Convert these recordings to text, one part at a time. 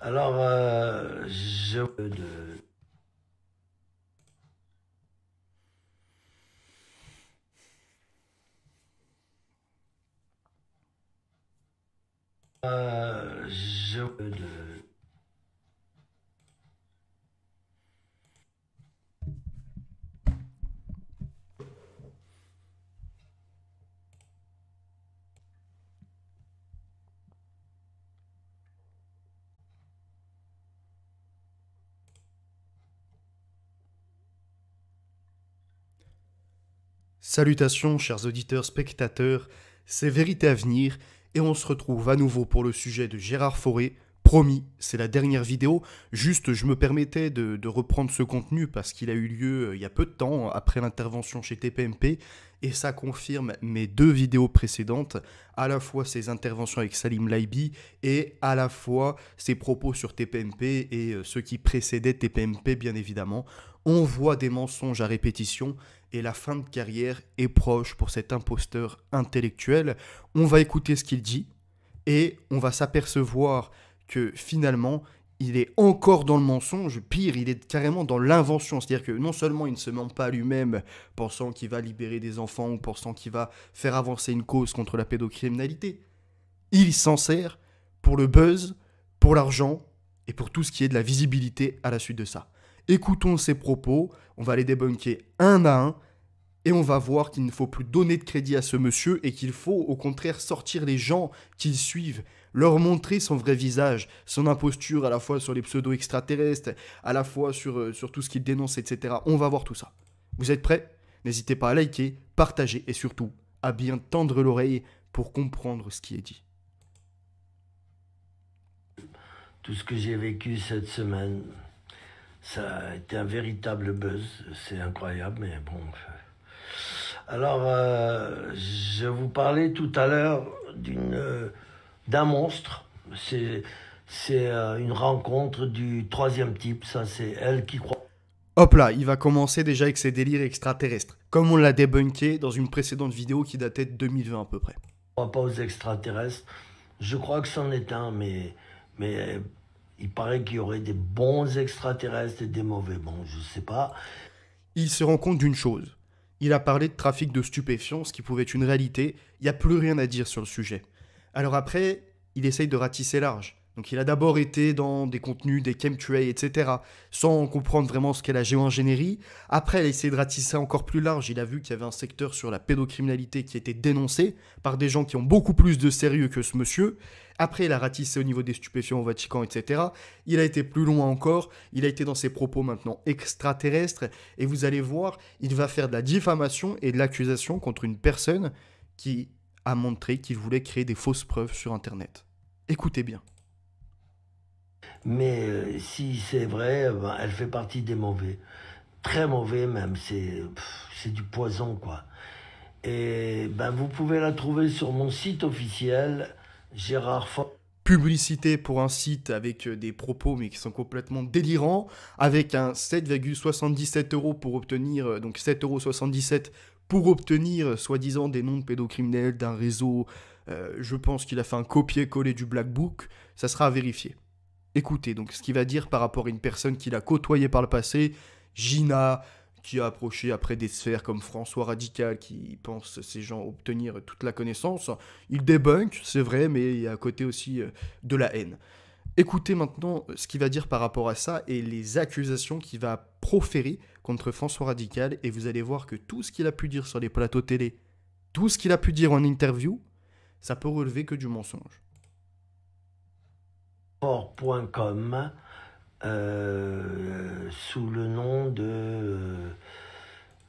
Alors, je... de- je... de- Salutations, chers auditeurs, spectateurs, c'est Vérité à venir et on se retrouve à nouveau pour le sujet de Gérard Fauré. Promis, c'est la dernière vidéo. Juste, je me permettais de reprendre ce contenu parce qu'il a eu lieu il y a peu de temps après l'intervention chez TPMP et ça confirme mes deux vidéos précédentes, à la fois ses interventions avec Salim Laibi et à la fois ses propos sur TPMP et ceux qui précédaient TPMP bien évidemment. On voit des mensonges à répétition et la fin de carrière est proche pour cet imposteur intellectuel. On va écouter ce qu'il dit et on va s'apercevoir que finalement, il est encore dans le mensonge, pire, il est carrément dans l'invention. C'est-à-dire que non seulement il ne se ment pas à lui-même pensant qu'il va libérer des enfants ou pensant qu'il va faire avancer une cause contre la pédocriminalité, il s'en sert pour le buzz, pour l'argent et pour tout ce qui est de la visibilité à la suite de ça. Écoutons ses propos, on va les débunker un à un et on va voir qu'il ne faut plus donner de crédit à ce monsieur et qu'il faut au contraire sortir les gens qui le suivent, leur montrer son vrai visage, son imposture à la fois sur les pseudo-extraterrestres, à la fois sur tout ce qu'il dénonce, etc. On va voir tout ça. Vous êtes prêts? N'hésitez pas à liker, partager et surtout à bien tendre l'oreille pour comprendre ce qui est dit. tout ce que j'ai vécu cette semaine, ça a été un véritable buzz. C'est incroyable, mais bon. Alors, je vous parlais tout à l'heure d'un monstre. C'est, c'est une rencontre du troisième type. Ça, c'est elle qui croit Hop là, il va commencer déjà avec ses délires extraterrestres, comme on l'a débunké dans une précédente vidéo qui datait de 2020 à peu près. pas aux extraterrestres. Je crois que c'en est un, mais il paraît qu'il y aurait des bons extraterrestres et des mauvais. Bon, je sais pas. Il se rend compte d'une chose. Il a parlé de trafic de stupéfiants, ce qui pouvait être une réalité. Il n'y a plus rien à dire sur le sujet. Alors après, il essaye de ratisser large. Donc il a d'abord été dans des contenus, des chemtrails, etc., sans comprendre vraiment ce qu'est la géo-ingénierie. Après, il a essayé de ratisser encore plus large. Il a vu qu'il y avait un secteur sur la pédocriminalité qui était dénoncé par des gens qui ont beaucoup plus de sérieux que ce monsieur. Après, il a ratissé au niveau des stupéfiants au Vatican, etc. Il a été plus loin encore. Il a été dans ses propos maintenant extraterrestres. Et vous allez voir, il va faire de la diffamation et de l'accusation contre une personne qui a montré qu'il voulait créer des fausses preuves sur Internet. Écoutez bien. Mais si c'est vrai, ben, elle fait partie des mauvais. Très mauvais même. C'est du poison, quoi. Et ben, vous pouvez la trouver sur mon site officiel, Gérard Fort. Publicité pour un site avec des propos mais qui sont complètement délirants, avec un 7,77 € pour obtenir, donc 7,77 € pour obtenir soi-disant des noms de pédocriminels d'un réseau. Je pense qu'il a fait un copier-coller du Black Book, ça sera à vérifier. Écoutez donc ce qu'il va dire par rapport à une personne qu'il a côtoyée par le passé, Gina, qui a approché après des sphères comme François Radical, qui pense ces gens obtenir toute la connaissance. Il débunk, c'est vrai, mais il y a à côté aussi de la haine. Écoutez maintenant ce qu'il va dire par rapport à ça et les accusations qu'il va proférer contre François Radical, et vous allez voir que tout ce qu'il a pu dire sur les plateaux télé, tout ce qu'il a pu dire en interview, ça peut relever que du mensonge. Fort.com sous le nom de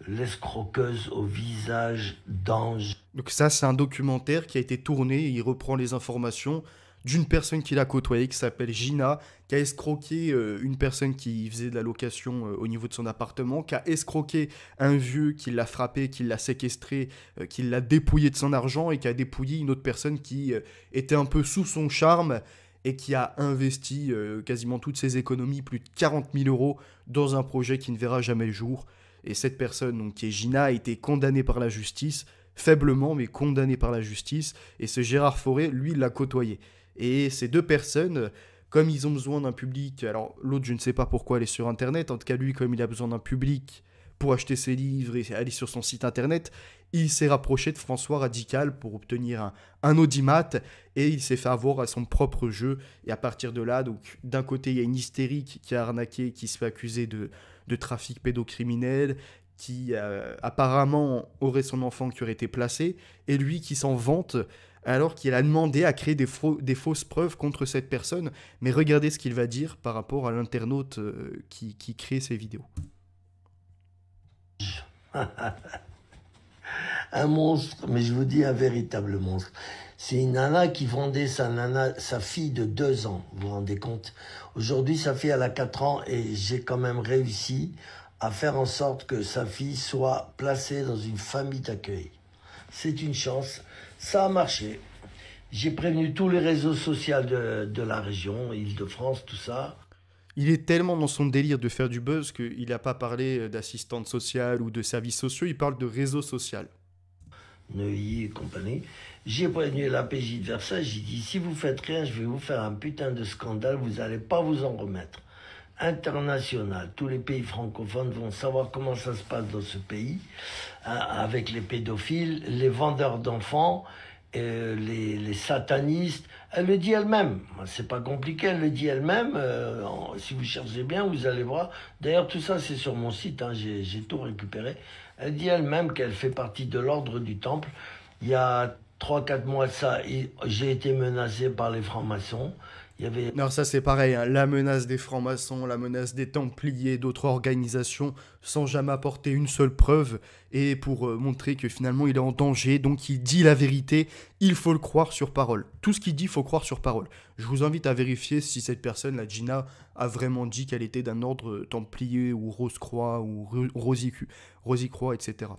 l'escroqueuse au visage d'ange. Donc ça, c'est un documentaire qui a été tourné, et il reprend les informations d'une personne qu'il a côtoyée, qui s'appelle Gina, qui a escroqué une personne qui faisait de la location au niveau de son appartement, qui a escroqué un vieux qui l'a frappé, qui l'a séquestré, qui l'a dépouillé de son argent, et qui a dépouillé une autre personne qui était un peu sous son charme, et qui a investi quasiment toutes ses économies, plus de 40 000 € dans un projet qui ne verra jamais le jour. Et cette personne, donc, qui est Gina, a été condamnée par la justice, faiblement, mais condamnée par la justice. Et ce Gérard Fauré, lui, l'a côtoyé. Et ces deux personnes, comme ils ont besoin d'un public, alors l'autre je ne sais pas pourquoi elle est sur internet, en tout cas lui comme il a besoin d'un public pour acheter ses livres et aller sur son site internet, il s'est rapproché de François Radical pour obtenir un audimat et il s'est fait avoir à son propre jeu. Et à partir de là, donc d'un côté, il y a une hystérique qui a arnaqué, qui se fait accuser de trafic pédocriminel, qui apparemment aurait son enfant qui aurait été placé, et lui qui s'en vante alors qu'il a demandé à créer des fausses preuves contre cette personne. Mais regardez ce qu'il va dire par rapport à l'internaute qui crée ces vidéos. Un monstre, mais je vous dis un véritable monstre. C'est une nana qui vendait sa fille de 2 ans, vous vous rendez compte? Aujourd'hui, sa fille, elle a 4 ans et j'ai quand même réussi à faire en sorte que sa fille soit placée dans une famille d'accueil. C'est une chance, ça a marché. J'ai prévenu tous les réseaux sociaux de la région, Île-de-France, tout ça. Il est tellement dans son délire de faire du buzz qu'il n'a pas parlé d'assistante sociale ou de services sociaux, il parle de réseau social. Neuilly et compagnie. J'ai prévenu la PJ de Versailles, j'ai dit, si vous faites rien, je vais vous faire un putain de scandale, vous n'allez pas vous en remettre. International, tous les pays francophones vont savoir comment ça se passe dans ce pays, hein, avec les pédophiles, les vendeurs d'enfants, les satanistes. Elle le dit elle-même, c'est pas compliqué, elle le dit elle-même, si vous cherchez bien, vous allez voir. D'ailleurs, tout ça, c'est sur mon site, hein, j'ai tout récupéré. Elle dit elle-même qu'elle fait partie de l'ordre du Temple. Il y a 3-4 mois de ça, j'ai été menacé par les francs-maçons. Il y avait... Non, ça c'est pareil, hein. La menace des francs-maçons, la menace des Templiers, d'autres organisations, sans jamais apporter une seule preuve, et pour montrer que finalement il est en danger, donc il dit la vérité, il faut le croire sur parole. Tout ce qu'il dit, il faut croire sur parole. Je vous invite à vérifier si cette personne, la Gina, a vraiment dit qu'elle était d'un ordre Templier, ou Rose-Croix, ou Rosicroix, etc.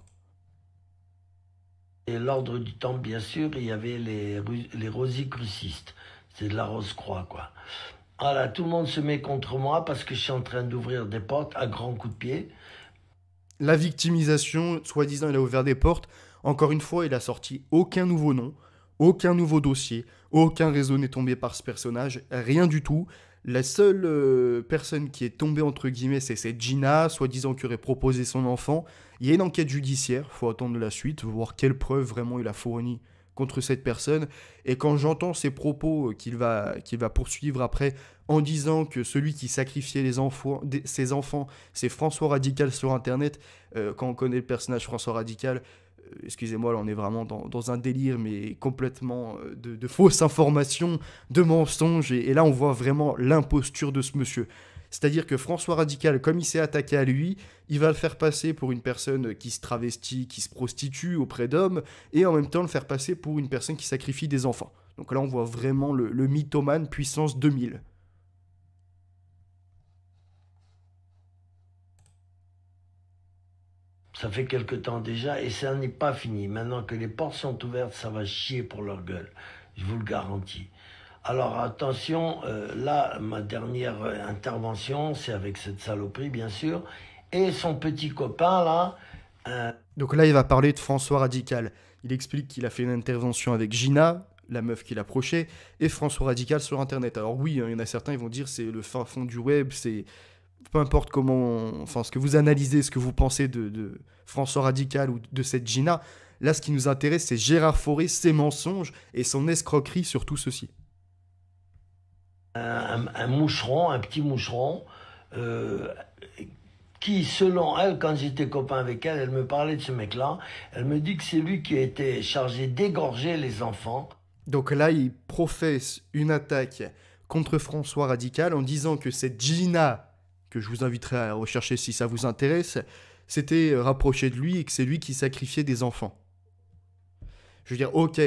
Et l'ordre du Temple, bien sûr, il y avait les rosicrucistes. C'est de la Rose-Croix, quoi. Voilà, tout le monde se met contre moi parce que je suis en train d'ouvrir des portes à grands coups de pied. La victimisation, soi-disant, il a ouvert des portes. Encore une fois, il a sorti aucun nouveau nom, aucun nouveau dossier, aucun réseau n'est tombé par ce personnage, rien du tout. La seule personne qui est tombée, entre guillemets, c'est cette Gina, soi-disant qui aurait proposé son enfant. Il y a une enquête judiciaire, il faut attendre la suite, voir quelle preuve vraiment il a fourni contre cette personne. Et quand j'entends ces propos qu'il va poursuivre après en disant que celui qui sacrifiait ses enfants, c'est François Radical sur Internet, quand on connaît le personnage François Radical, excusez-moi, là on est vraiment dans un délire, mais complètement de fausses informations, de mensonges, et là on voit vraiment l'imposture de ce monsieur. C'est-à-dire que François Radical, comme il s'est attaqué à lui, il va le faire passer pour une personne qui se travestit, qui se prostitue auprès d'hommes, et en même temps le faire passer pour une personne qui sacrifie des enfants. Donc là on voit vraiment le mythomane puissance 2000. Ça fait quelque temps déjà et ça n'est pas fini. Maintenant que les portes sont ouvertes, ça va chier pour leur gueule. Je vous le garantis. Alors attention, là, ma dernière intervention, c'est avec cette saloperie, bien sûr, et son petit copain, là. Donc là, il va parler de François Radical. Il explique qu'il a fait une intervention avec Gina, la meuf qu'il approchait, et François Radical sur Internet. Alors oui, hein, il y en a certains, ils vont dire c'est le fin fond du web, c'est... Peu importe comment... Enfin, ce que vous analysez, ce que vous pensez de François Radical ou de cette Gina, là, ce qui nous intéresse, c'est Gérard Fauré, ses mensonges et son escroquerie sur tout ceci. Un moucheron, un petit moucheron, qui, selon elle, quand j'étais copain avec elle, elle me parlait de ce mec-là. Elle me dit que c'est lui qui était chargé d'égorger les enfants. Donc là, il professe une attaque contre François Radical en disant que cette Gina, que je vous inviterai à rechercher si ça vous intéresse, s'était rapproché de lui et que c'est lui qui sacrifiait des enfants. Je veux dire, ok,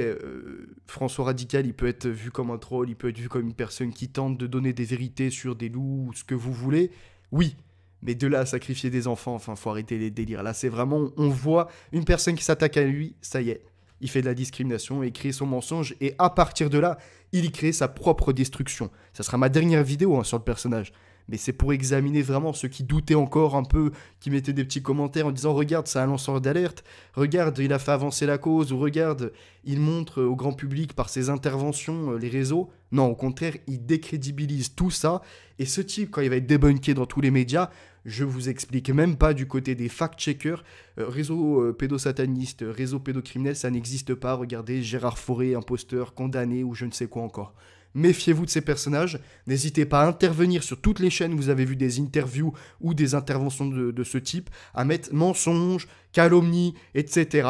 François Radical, il peut être vu comme un troll, il peut être vu comme une personne qui tente de donner des vérités sur des loups ou ce que vous voulez. Oui, mais de là à sacrifier des enfants, enfin, faut arrêter les délires. Là, c'est vraiment, on voit une personne qui s'attaque à lui, ça y est. Il fait de la discrimination et crée son mensonge. Et à partir de là, il y crée sa propre destruction. Ça sera ma dernière vidéo hein, sur le personnage. mais c'est pour examiner vraiment ceux qui doutaient encore un peu, qui mettaient des petits commentaires en disant « Regarde, c'est un lanceur d'alerte, regarde, il a fait avancer la cause » ou « Regarde, il montre au grand public par ses interventions les réseaux ». Non, au contraire, il décrédibilise tout ça. Et ce type, quand il va être débunké dans tous les médias, je vous explique même pas du côté des fact-checkers, réseau pédosataniste, réseau pédocriminel, ça n'existe pas. Regardez, Gérard Fauré, imposteur, condamné ou je ne sais quoi encore. Méfiez-vous de ces personnages, n'hésitez pas à intervenir sur toutes les chaînes où vous avez vu des interviews ou des interventions de ce type, à mettre mensonges, calomnies, etc.,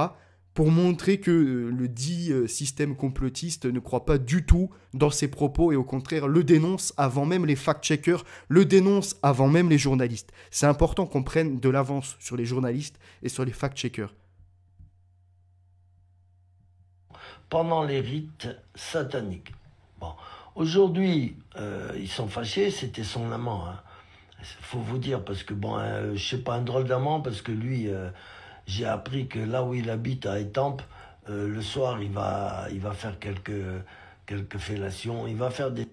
pour montrer que le dit système complotiste ne croit pas du tout dans ses propos et au contraire le dénonce avant même les fact-checkers, le dénonce avant même les journalistes. C'est important qu'on prenne de l'avance sur les journalistes et sur les fact-checkers. Pendant les rites sataniques. Bon, aujourd'hui, ils sont fâchés, c'était son amant. Faut vous dire, parce que bon, je sais pas, un drôle d'amant, parce que lui... j'ai appris que là où il habite, à Étampes, le soir, il va faire quelques fellations. Il va faire des...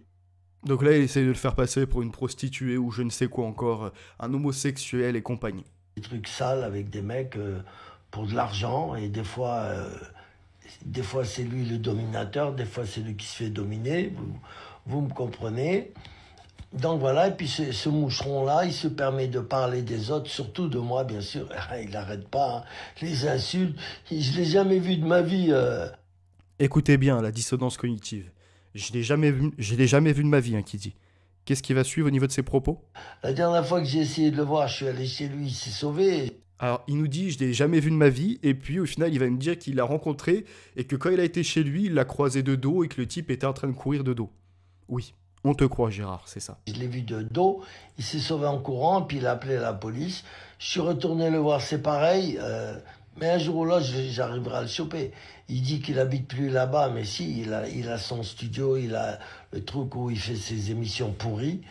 Donc là, il essaie de le faire passer pour une prostituée ou je ne sais quoi encore, un homosexuel et compagnie. Des trucs sales avec des mecs pour de l'argent. Et des fois c'est lui le dominateur, des fois c'est lui qui se fait dominer. Vous me comprenez. Donc voilà, et puis ce moucheron-là, il se permet de parler des autres, surtout de moi, bien sûr. Il n'arrête pas, hein. Les insultes, je ne l'ai jamais vu de ma vie. Écoutez bien, la dissonance cognitive. Je l'ai jamais vu de ma vie, hein, qui dit. Qu'est-ce qui va suivre au niveau de ses propos? La dernière fois que j'ai essayé de le voir, je suis allé chez lui, il s'est sauvé. Alors, il nous dit, je l'ai jamais vu de ma vie, et puis au final, il va me dire qu'il l'a rencontré, et que quand il a été chez lui, il l'a croisé de dos, et que le type était en train de courir de dos. Oui. On te croit, Gérard, c'est ça. Je l'ai vu de dos, il s'est sauvé en courant, puis il a appelé la police. Je suis retourné le voir, c'est pareil, mais un jour ou l'autre, j'arriverai à le choper. Il dit qu'il habite plus là-bas, mais si, il a son studio, il a le truc où il fait ses émissions pourries.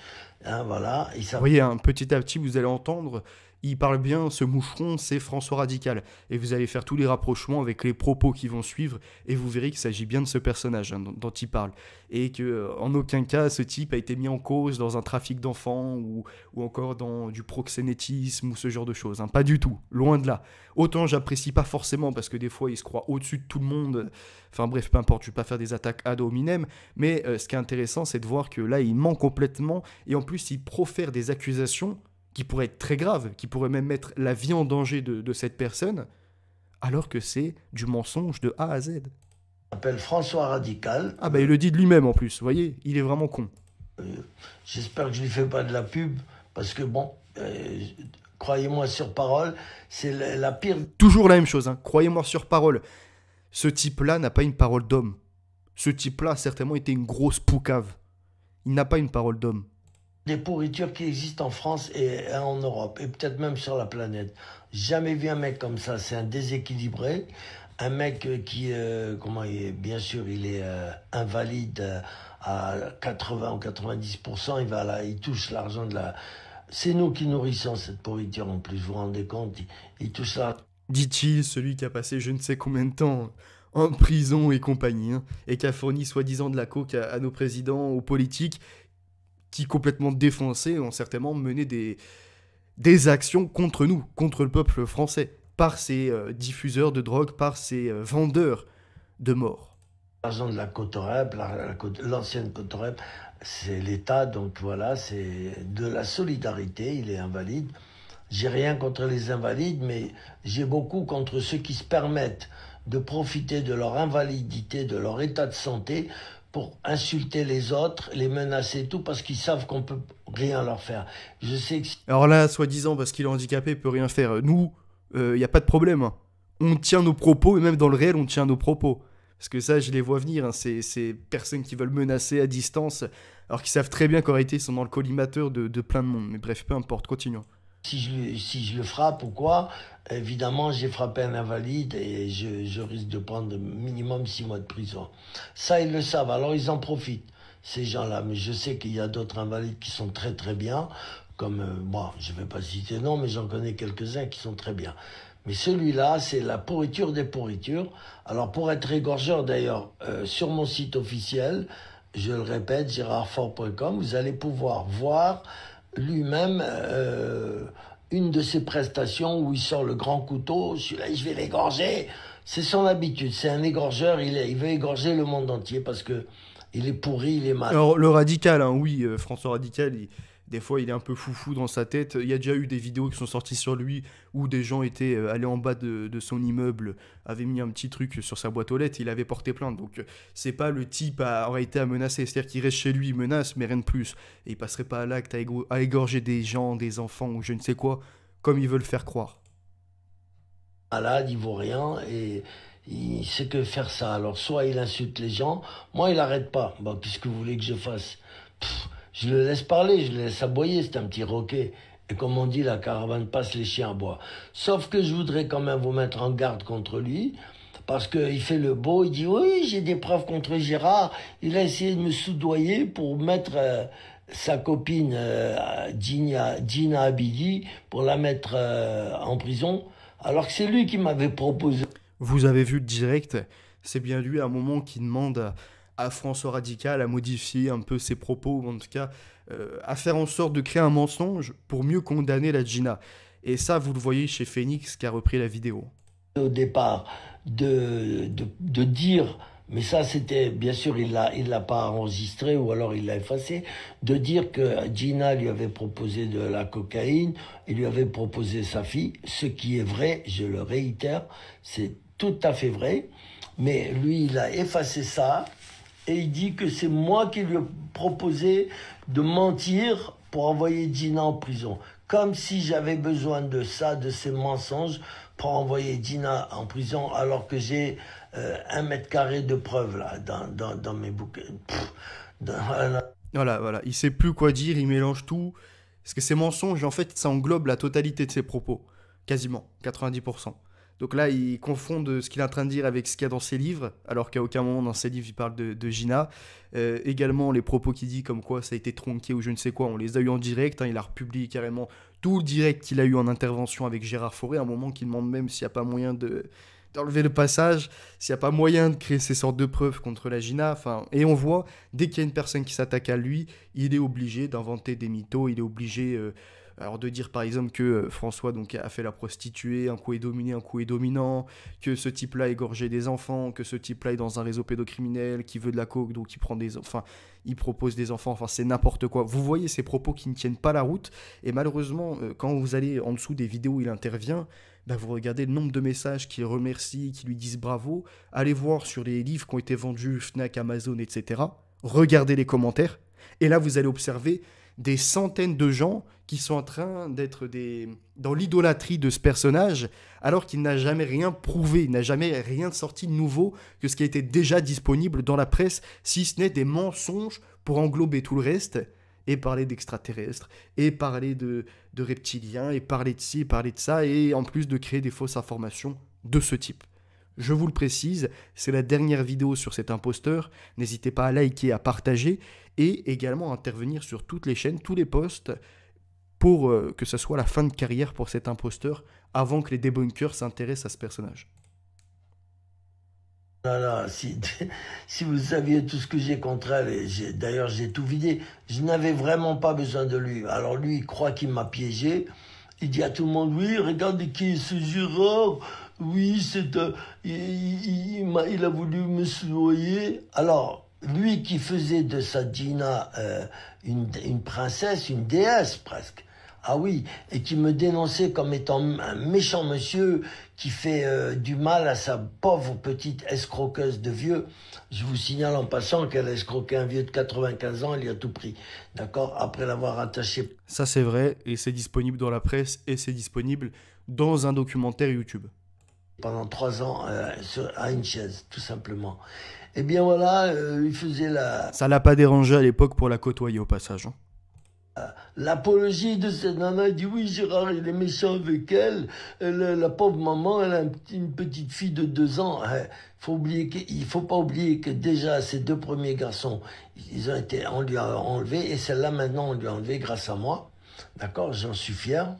Hein, voilà. Et ça... Vous voyez, petit à petit, vous allez entendre, il parle bien, ce moucheron, c'est François Radical. Et vous allez faire tous les rapprochements avec les propos qui vont suivre, et vous verrez qu'il s'agit bien de ce personnage dont il parle. Et qu'en aucun cas, ce type a été mis en cause dans un trafic d'enfants, ou encore dans du proxénétisme, ou ce genre de choses. Pas du tout, loin de là. Autant j'apprécie pas forcément, parce que des fois, il se croit au-dessus de tout le monde. Enfin bref, peu importe, je ne vais pas faire des attaques ad hominem, mais ce qui est intéressant, c'est de voir que là, il ment complètement, et en plus, il profère des accusations qui pourrait être très grave, qui pourrait même mettre la vie en danger de cette personne, alors que c'est du mensonge de A à Z. Il s'appelle François Radical. Ah bah il le dit de lui-même en plus, vous voyez, il est vraiment con. J'espère que je lui fais pas de la pub, parce que bon, croyez-moi sur parole, c'est la pire... Toujours la même chose, hein. Croyez-moi sur parole. Ce type-là n'a pas une parole d'homme. Ce type-là a certainement été une grosse poucave. Il n'a pas une parole d'homme. Des pourritures qui existent en France et en Europe, et peut-être même sur la planète. Jamais vu un mec comme ça, c'est un déséquilibré. Un mec qui, bien sûr, il est invalide à 80 ou 90%, il touche l'argent de la... C'est nous qui nourrissons cette pourriture en plus, vous vous rendez compte, il touche l'argent. Dit-il, celui qui a passé je ne sais combien de temps en prison et compagnie, hein, et qui a fourni soi-disant de la coke à nos présidents, aux politiques, qui, complètement défoncés, ont certainement mené des actions contre nous, contre le peuple français, par ces diffuseurs de drogue, par ces vendeurs de mort. L'argent de la Cotorep, l'ancienne Cotorep, c'est l'État, donc voilà, c'est de la solidarité, il est invalide. J'ai rien contre les invalides, mais j'ai beaucoup contre ceux qui se permettent de profiter de leur invalidité, de leur état de santé, pour insulter les autres, les menacer et tout, parce qu'ils savent qu'on peut rien leur faire. Je sais que... Alors là, soi-disant, parce qu'il est handicapé, il peut rien faire. Nous, y a pas de problème, hein. On tient nos propos, et même dans le réel, on tient nos propos. Parce que ça, je les vois venir, hein, ces personnes qui veulent menacer à distance, alors qu'ils savent très bien qu'en réalité, ils sont dans le collimateur de plein de monde. Mais bref, peu importe, continuons. Si je le frappe ou quoi, évidemment, j'ai frappé un invalide et je risque de prendre minimum 6 mois de prison. Ça, ils le savent, alors ils en profitent, ces gens-là. Mais je sais qu'il y a d'autres invalides qui sont très très bien, comme, moi, je ne vais pas citer non, mais j'en connais quelques-uns qui sont très bien. Mais celui-là, c'est la pourriture des pourritures. Alors, pour être égorgeur, d'ailleurs, sur mon site officiel, je le répète, gérardfaure.com, vous allez pouvoir voir lui-même une de ses prestations où il sort le grand couteau, celui-là je vais l'égorger. C'est son habitude, c'est un égorgeur, il veut égorger le monde entier parce que il est pourri, il est mal. Alors, le radical, hein, oui, François Radical, des fois, il est un peu foufou dans sa tête. Il y a déjà eu des vidéos qui sont sorties sur lui où des gens étaient allés en bas de son immeuble, avaient mis un petit truc sur sa boîte aux lettres, il avait porté plainte. Donc, c'est pas le type aurait été à menacer. C'est-à-dire qu'il reste chez lui, il menace, mais rien de plus. Et il passerait pas à l'acte à égorger des gens, des enfants ou je ne sais quoi, comme ils veulent faire croire. Malade, il vaut rien et il sait que faire ça. Alors soit il insulte les gens, moi il arrête pas. Bah, qu'est-ce que vous voulez que je fasse? Je le laisse parler, je le laisse aboyer, c'est un petit roquet. Et comme on dit, la caravane passe, les chiens aboient. Sauf que je voudrais quand même vous mettre en garde contre lui, parce qu'il fait le beau, il dit oui, j'ai des preuves contre Gérard. Il a essayé de me soudoyer pour mettre sa copine Gina Abidi, pour la mettre en prison, alors que c'est lui qui m'avait proposé. Vous avez vu le direct, c'est bien lui à un moment qui demande à François Radical à modifier un peu ses propos, ou en tout cas à faire en sorte de créer un mensonge pour mieux condamner la Gina. Et ça, vous le voyez chez Phoenix qui a repris la vidéo. Au départ, de dire, mais ça c'était, bien sûr, il l'a pas enregistré ou alors il l'a effacé, de dire que Gina lui avait proposé de la cocaïne, il lui avait proposé sa fille, ce qui est vrai, je le réitère, c'est tout à fait vrai, mais lui il a effacé ça et il dit que c'est moi qui lui ai proposé de mentir pour envoyer Gina en prison. Comme si j'avais besoin de ça, de ces mensonges, pour envoyer Gina en prison, alors que j'ai 1 mètre carré de preuves là, dans mes bouquins. Voilà, il sait plus quoi dire, il mélange tout. Parce que ces mensonges, en fait, ça englobe la totalité de ses propos. Quasiment, 90%. Donc là, il confond ce qu'il est en train de dire avec ce qu'il y a dans ses livres, alors qu'à aucun moment dans ses livres, il parle de Gina. Également, les propos qu'il dit comme quoi ça a été tronqué ou je ne sais quoi, on les a eu en direct. Hein, il a republié carrément tout le direct qu'il a eu en intervention avec Gérard Fauré, à un moment qu'il demande même s'il n'y a pas moyen d'enlever le passage, s'il n'y a pas moyen de créer ces sortes de preuves contre la Gina. Enfin, et on voit, dès qu'il y a une personne qui s'attaque à lui, il est obligé d'inventer des mythos, il est obligé... alors de dire par exemple que François donc, a fait la prostituée, un coup est dominé, un coup est dominant, que ce type-là égorgeait des enfants, que ce type-là est dans un réseau pédocriminel, qui veut de la coke, donc il propose des enfants, enfin c'est n'importe quoi. Vous voyez ces propos qui ne tiennent pas la route, et malheureusement, quand vous allez en dessous des vidéos où il intervient, bah, vous regardez le nombre de messages qui le remercient, qui lui disent bravo, allez voir sur les livres qui ont été vendus, Fnac, Amazon, etc., regardez les commentaires, et là vous allez observer des centaines de gens qui sont en train d'être dans l'idolâtrie de ce personnage, alors qu'il n'a jamais rien prouvé, il n'a jamais rien sorti de nouveau que ce qui était déjà disponible dans la presse, si ce n'est des mensonges pour englober tout le reste, et parler d'extraterrestres, et parler de reptiliens, et parler de ci, et parler de ça, et en plus de créer des fausses informations de ce type. Je vous le précise, c'est la dernière vidéo sur cet imposteur. N'hésitez pas à liker, à partager et également à intervenir sur toutes les chaînes, tous les posts pour que ce soit la fin de carrière pour cet imposteur avant que les débunkers s'intéressent à ce personnage. Voilà, si vous saviez tout ce que j'ai contre elle, et d'ailleurs j'ai tout vidé, je n'avais vraiment pas besoin de lui. Alors lui, il croit qu'il m'a piégé. Il dit à tout le monde, oui, regardez qui est ce Gérard. Oui, il a voulu me soudoyer. Alors, lui qui faisait de sa Gina une princesse, une déesse presque. Ah oui, et qui me dénonçait comme étant un méchant monsieur qui fait du mal à sa pauvre petite escroqueuse de vieux. Je vous signale en passant qu'elle a escroqué un vieux de 95 ans, elle y a tout pris. D'accord? Après l'avoir attaché. Ça c'est vrai, et c'est disponible dans la presse, et c'est disponible dans un documentaire YouTube. Pendant 3 ans à une chaise, tout simplement. Et bien voilà, il faisait Ça l'a pas dérangé à l'époque pour la côtoyer au passage. Hein. L'apologie de cette nana. Il dit oui, Gérard, il est méchant avec elle. La pauvre maman, elle a une petite fille de 2 ans. Il faut pas oublier que déjà, ces 2 premiers garçons, on lui a enlevé, et celle-là, maintenant, on lui a enlevé grâce à moi. D'accord, j'en suis fier.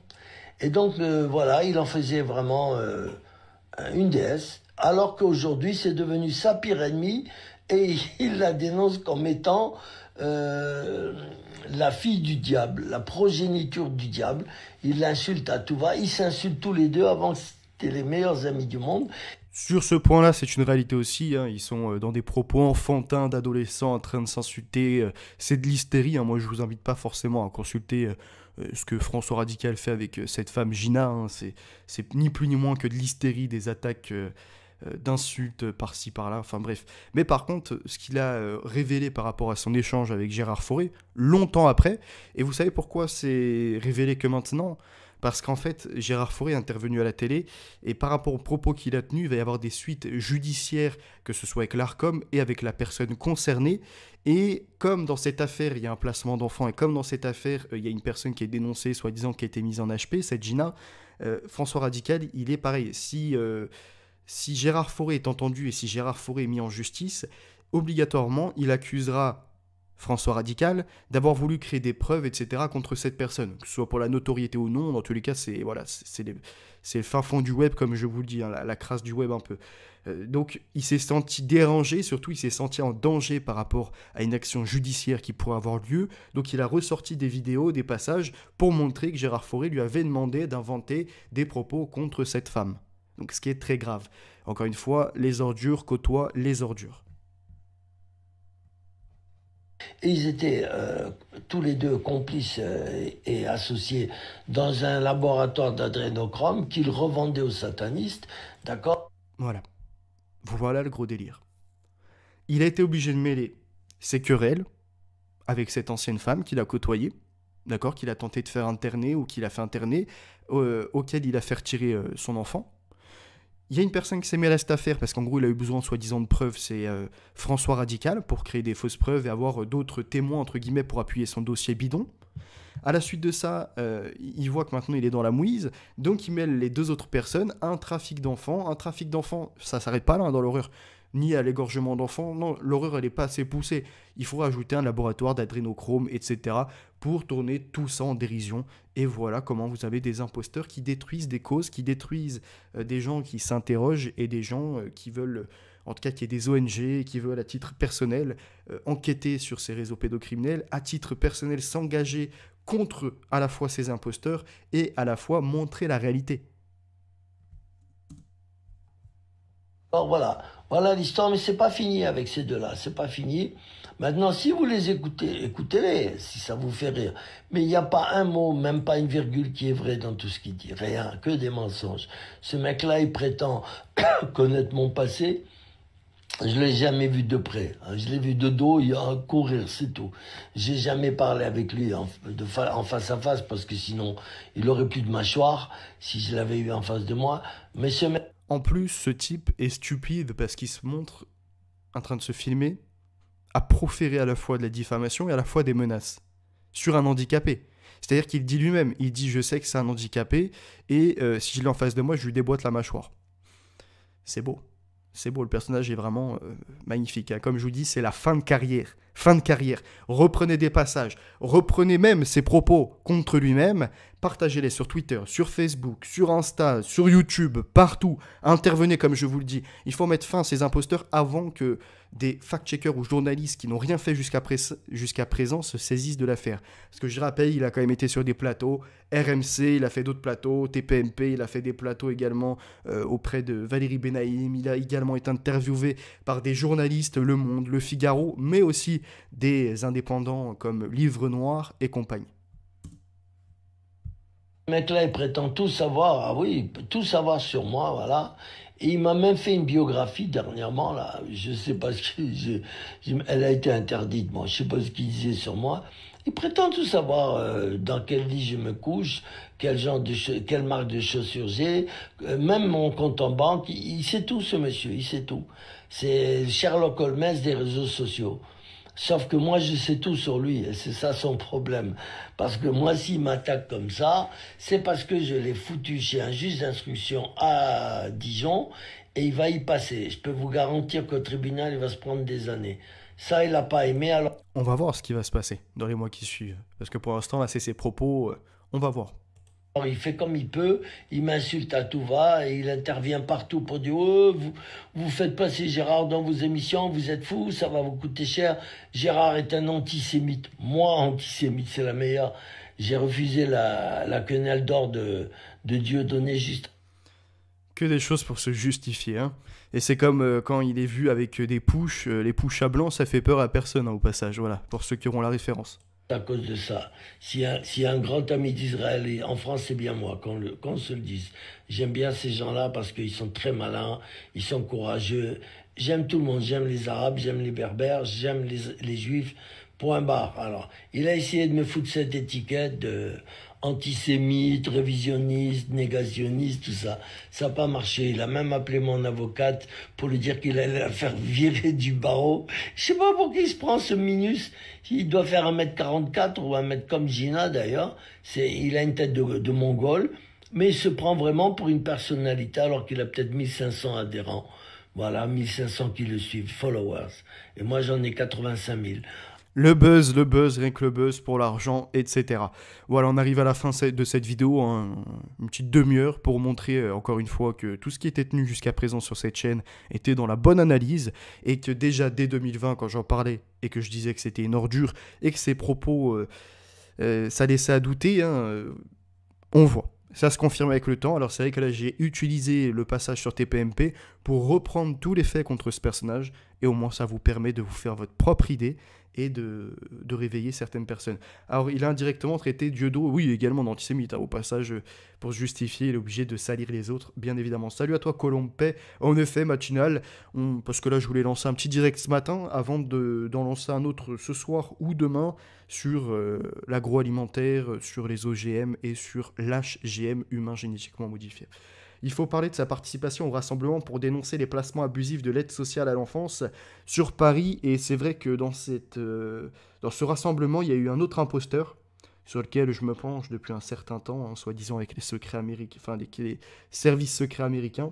Et donc, voilà, il en faisait vraiment une déesse, alors qu'aujourd'hui, c'est devenu sa pire ennemie, et il la dénonce comme étant la fille du diable, la progéniture du diable. Il l'insulte à tout va. Ils s'insultent tous les deux. Avant, c'était les meilleurs amis du monde. Sur ce point-là, c'est une réalité aussi, hein. Ils sont dans des propos enfantins d'adolescents en train de s'insulter. C'est de l'hystérie, hein. Moi, je vous invite pas forcément à consulter ce que François Radical fait avec cette femme Gina, hein. C'est ni plus ni moins que de l'hystérie, des attaques d'insultes par-ci par-là. Enfin bref. Mais par contre, ce qu'il a révélé par rapport à son échange avec Gérard Fauré, longtemps après, et vous savez pourquoi c'est révélé que maintenant? Parce qu'en fait, Gérard Fauré est intervenu à la télé, et par rapport aux propos qu'il a tenus, il va y avoir des suites judiciaires, que ce soit avec l'ARCOM et avec la personne concernée. Et comme dans cette affaire, il y a un placement d'enfant, et comme dans cette affaire, il y a une personne qui est dénoncée, soi-disant qui a été mise en HP, cette Gina, François Radical, il est pareil. Si Gérard Fauré est entendu et si Gérard Fauré est mis en justice, obligatoirement, il accusera François Radical d'avoir voulu créer des preuves, etc., contre cette personne, que ce soit pour la notoriété ou non. Dans tous les cas, c'est voilà, c'est le fin fond du web, comme je vous le dis, hein, la crasse du web un peu. Donc, il s'est senti dérangé, surtout il s'est senti en danger par rapport à une action judiciaire qui pourrait avoir lieu. Donc, il a ressorti des vidéos, des passages, pour montrer que Gérard Fauré lui avait demandé d'inventer des propos contre cette femme. Donc, ce qui est très grave. Encore une fois, les ordures côtoient les ordures. Et ils étaient tous les deux complices et associés dans un laboratoire d'adrénochrome qu'ils revendaient aux satanistes, d'accord? Voilà. Voilà le gros délire. Il a été obligé de mêler ses querelles avec cette ancienne femme qu'il a côtoyée, d'accord, qu'il a tenté de faire interner ou qu'il a fait interner, auquel il a fait retirer son enfant. Il y a une personne qui s'est mêlée à cette affaire parce qu'en gros, il a eu besoin, soi-disant, de preuves. C'est François Radical pour créer des fausses preuves et avoir d'autres témoins, entre guillemets, pour appuyer son dossier bidon. À la suite de ça, il voit que maintenant, il est dans la mouise. Donc, il mêle les deux autres personnes à un trafic d'enfants. Un trafic d'enfants, ça ne s'arrête pas là, hein, dans l'horreur. Ni à l'égorgement d'enfants. Non, l'horreur, elle n'est pas assez poussée. Il faut rajouter un laboratoire d'adrénochrome, etc. pour tourner tout ça en dérision. Et voilà comment vous avez des imposteurs qui détruisent des causes, qui détruisent des gens qui s'interrogent et des gens qui veulent, en tout cas qu'il y ait des ONG qui veulent à titre personnel enquêter sur ces réseaux pédocriminels, à titre personnel s'engager contre à la fois ces imposteurs et à la fois montrer la réalité. Alors voilà l'histoire, mais c'est pas fini avec ces deux-là, c'est pas fini. Maintenant, si vous les écoutez, écoutez-les, si ça vous fait rire. Mais il n'y a pas un mot, même pas une virgule qui est vrai dans tout ce qu'il dit. Rien, que des mensonges. Ce mec-là, il prétend connaître mon passé. Je l'ai jamais vu de près. Je l'ai vu de dos, il a courir, c'est tout. J'ai jamais parlé avec lui en face à face, parce que sinon, il aurait plus de mâchoire si je l'avais eu en face de moi. Mais ce mec... En plus, ce type est stupide parce qu'il se montre en train de se filmer à proférer à la fois de la diffamation et à la fois des menaces sur un handicapé. C'est-à-dire qu'il dit lui-même, il dit je sais que c'est un handicapé et si je l'ai en face de moi, je lui déboîte la mâchoire. C'est beau. C'est beau, le personnage est vraiment magnifique. Hein. Comme je vous dis, c'est la fin de carrière. Fin de carrière. Reprenez des passages. Reprenez même ses propos contre lui-même. Partagez-les sur Twitter, sur Facebook, sur Insta, sur YouTube, partout. Intervenez comme je vous le dis. Il faut mettre fin à ces imposteurs avant que des fact-checkers ou journalistes qui n'ont rien fait jusqu'à présent se saisissent de l'affaire. Parce que je rappelle, il a quand même été sur des plateaux. RMC, il a fait d'autres plateaux. TPMP, il a fait des plateaux également auprès de Valérie Benaïm. Il a également été interviewé par des journalistes, Le Monde, Le Figaro, mais aussi des indépendants comme Livre Noir et compagnie. Ce mec-là, il prétend tout savoir, ah oui, tout savoir sur moi, voilà. Et il m'a même fait une biographie dernièrement, là. Je sais pas ce que... elle a été interdite, moi. Je sais pas ce qu'il disait sur moi. Il prétend tout savoir, dans quel lit je me couche, quelle marque de chaussures j'ai, même mon compte en banque. Il sait tout, ce monsieur, il sait tout. C'est Sherlock Holmes des réseaux sociaux. Sauf que moi, je sais tout sur lui, et c'est ça son problème. Parce que moi, s'il m'attaque comme ça, c'est parce que je l'ai foutu chez un juge d'instruction à Dijon, et il va y passer. Je peux vous garantir qu'au tribunal, il va se prendre des années. Ça, il n'a pas aimé, alors... On va voir ce qui va se passer dans les mois qui suivent. Parce que pour l'instant, là, c'est ses propos, on va voir. Alors, il fait comme il peut, il m'insulte à tout va et il intervient partout pour dire oh, vous faites passer Gérard dans vos émissions, vous êtes fous, ça va vous coûter cher. Gérard est un antisémite. Moi, antisémite, c'est la meilleure. J'ai refusé la quenelle d'or de Dieudonné juste. Que des choses pour se justifier, hein. Et c'est comme quand il est vu avec des pushs, les pushs à blanc, ça fait peur à personne, hein, au passage, voilà, pour ceux qui auront la référence. À cause de ça. S'il y a un grand ami d'Israël, et en France, c'est bien moi, qu'on se le dise. J'aime bien ces gens-là parce qu'ils sont très malins, ils sont courageux. J'aime tout le monde, j'aime les Arabes, j'aime les Berbères, j'aime les Juifs, point barre. Alors, il a essayé de me foutre cette étiquette de antisémite, révisionniste, négationniste, tout ça. Ça n'a pas marché. Il a même appelé mon avocate pour lui dire qu'il allait la faire virer du barreau. Je sais pas pour qui il se prend ce minus. Il doit faire 1m44 ou 1 mètre comme Gina d'ailleurs. Il a une tête de mongol, mais il se prend vraiment pour une personnalité alors qu'il a peut-être 1500 adhérents. Voilà, 1500 qui le suivent, followers. Et moi j'en ai 85 000. Le buzz, rien que le buzz pour l'argent, etc. Voilà, on arrive à la fin de cette vidéo, hein, une petite demi-heure pour montrer encore une fois que tout ce qui était tenu jusqu'à présent sur cette chaîne était dans la bonne analyse et que déjà dès 2020, quand j'en parlais et que je disais que c'était une ordure et que ses propos, ça laissait à douter, hein, on voit. Ça se confirme avec le temps. Alors c'est vrai que là j'ai utilisé le passage sur TPMP pour reprendre tous les faits contre ce personnage et au moins ça vous permet de vous faire votre propre idée et de réveiller certaines personnes. Alors il a indirectement traité Dieudo, oui également d'antisémite, hein, au passage pour se justifier il est obligé de salir les autres bien évidemment. Salut à toi Colompet, en effet matinal, parce que là je voulais lancer un petit direct ce matin avant d'en lancer un autre ce soir ou demain sur l'agroalimentaire, sur les OGM et sur l'HGM humain génétiquement modifié. Il faut parler de sa participation au rassemblement pour dénoncer les placements abusifs de l'aide sociale à l'enfance sur Paris. Et c'est vrai que dans ce rassemblement, il y a eu un autre imposteur sur lequel je me penche depuis un certain temps, hein, soi-disant avec les secrets américains, enfin les services secrets américains.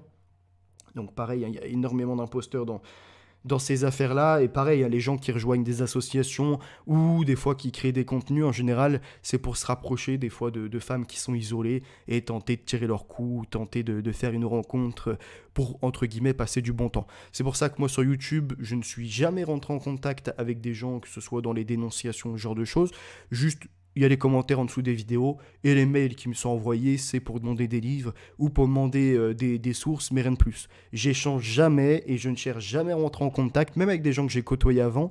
Donc pareil, hein, il y a énormément d'imposteurs dans ces affaires-là, et pareil, les gens qui rejoignent des associations ou des fois qui créent des contenus, en général, c'est pour se rapprocher des fois de femmes qui sont isolées et tenter de tirer leur coup, tenter de faire une rencontre pour, entre guillemets, passer du bon temps. C'est pour ça que moi, sur YouTube, je ne suis jamais rentré en contact avec des gens, que ce soit dans les dénonciations, ce genre de choses, juste il y a les commentaires en dessous des vidéos et les mails qui me sont envoyés, c'est pour demander des livres ou pour demander des sources, mais rien de plus. J'échange jamais et je ne cherche jamais à rentrer en contact, même avec des gens que j'ai côtoyés avant,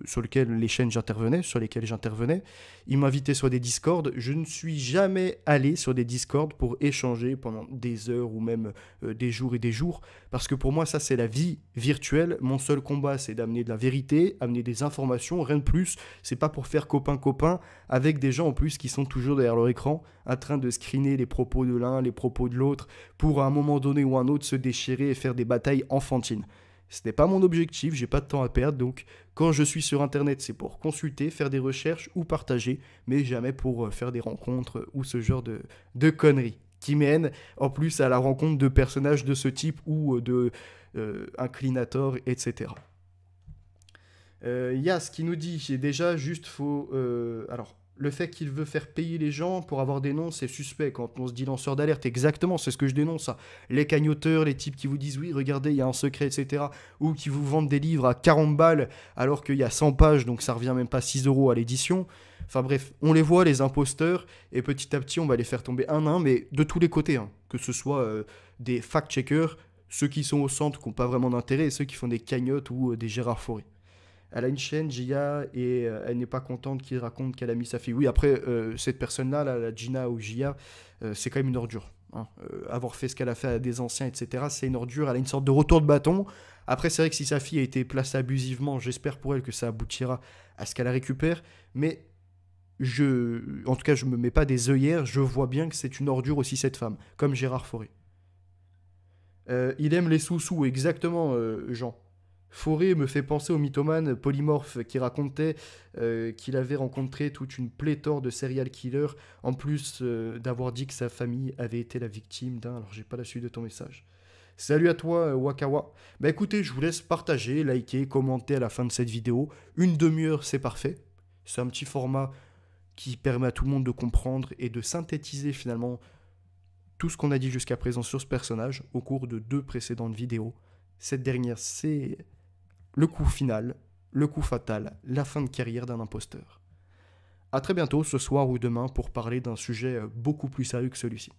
sur lesquels j'intervenais. Ils m'invitaient sur des Discord. Je ne suis jamais allé sur des Discord pour échanger pendant des heures ou même des jours et des jours, parce que pour moi, ça, c'est la vie virtuelle. Mon seul combat, c'est d'amener de la vérité, amener des informations, rien de plus. C'est pas pour faire copain-copain avec des gens en plus qui sont toujours derrière leur écran, en train de screener les propos de l'un, les propos de l'autre, pour à un moment donné ou un autre se déchirer et faire des batailles enfantines. Ce n'est pas mon objectif, j'ai pas de temps à perdre, donc quand je suis sur internet, c'est pour consulter, faire des recherches ou partager, mais jamais pour faire des rencontres ou ce genre de conneries qui mènent en plus à la rencontre de personnages de ce type ou de inclinators, etc. Yas qui nous dit, j'ai déjà juste faux... alors, le fait qu'il veut faire payer les gens pour avoir des noms, c'est suspect. Quand on se dit lanceur d'alerte, exactement, c'est ce que je dénonce. Ça. Les cagnoteurs, les types qui vous disent, oui, regardez, il y a un secret, etc. Ou qui vous vendent des livres à 40 balles alors qu'il y a 100 pages, donc ça revient même pas 6 € à l'édition. Enfin bref, on les voit, les imposteurs, et petit à petit, on va les faire tomber un à un, mais de tous les côtés. Hein. Que ce soit des fact-checkers, ceux qui sont au centre, qui n'ont pas vraiment d'intérêt, et ceux qui font des cagnottes ou des Gérard Fauré. Elle a une chaîne, Gia, et elle n'est pas contente qu'il raconte qu'elle a mis sa fille. Oui, après, cette personne-là, la Gina ou Gia, c'est quand même une ordure. Hein. Avoir fait ce qu'elle a fait à des anciens, etc., c'est une ordure. Elle a une sorte de retour de bâton. Après, c'est vrai que si sa fille a été placée abusivement, j'espère pour elle que ça aboutira à ce qu'elle la récupère. Mais en tout cas, je ne me mets pas des œillères. Je vois bien que c'est une ordure aussi, cette femme, comme Gérard Fauré. Il aime les sous-sous, exactement, Jean. Fauré me fait penser au mythomane polymorphe qui racontait qu'il avait rencontré toute une pléthore de serial killers, en plus d'avoir dit que sa famille avait été la victime d'un... Alors j'ai pas la suite de ton message. Salut à toi Wakawa. Bah écoutez, je vous laisse partager, liker, commenter à la fin de cette vidéo. Une demi-heure c'est parfait. C'est un petit format qui permet à tout le monde de comprendre et de synthétiser finalement tout ce qu'on a dit jusqu'à présent sur ce personnage au cours de 2 précédentes vidéos. Cette dernière, c'est le coup final, le coup fatal, la fin de carrière d'un imposteur. A très bientôt ce soir ou demain pour parler d'un sujet beaucoup plus sérieux que celui-ci.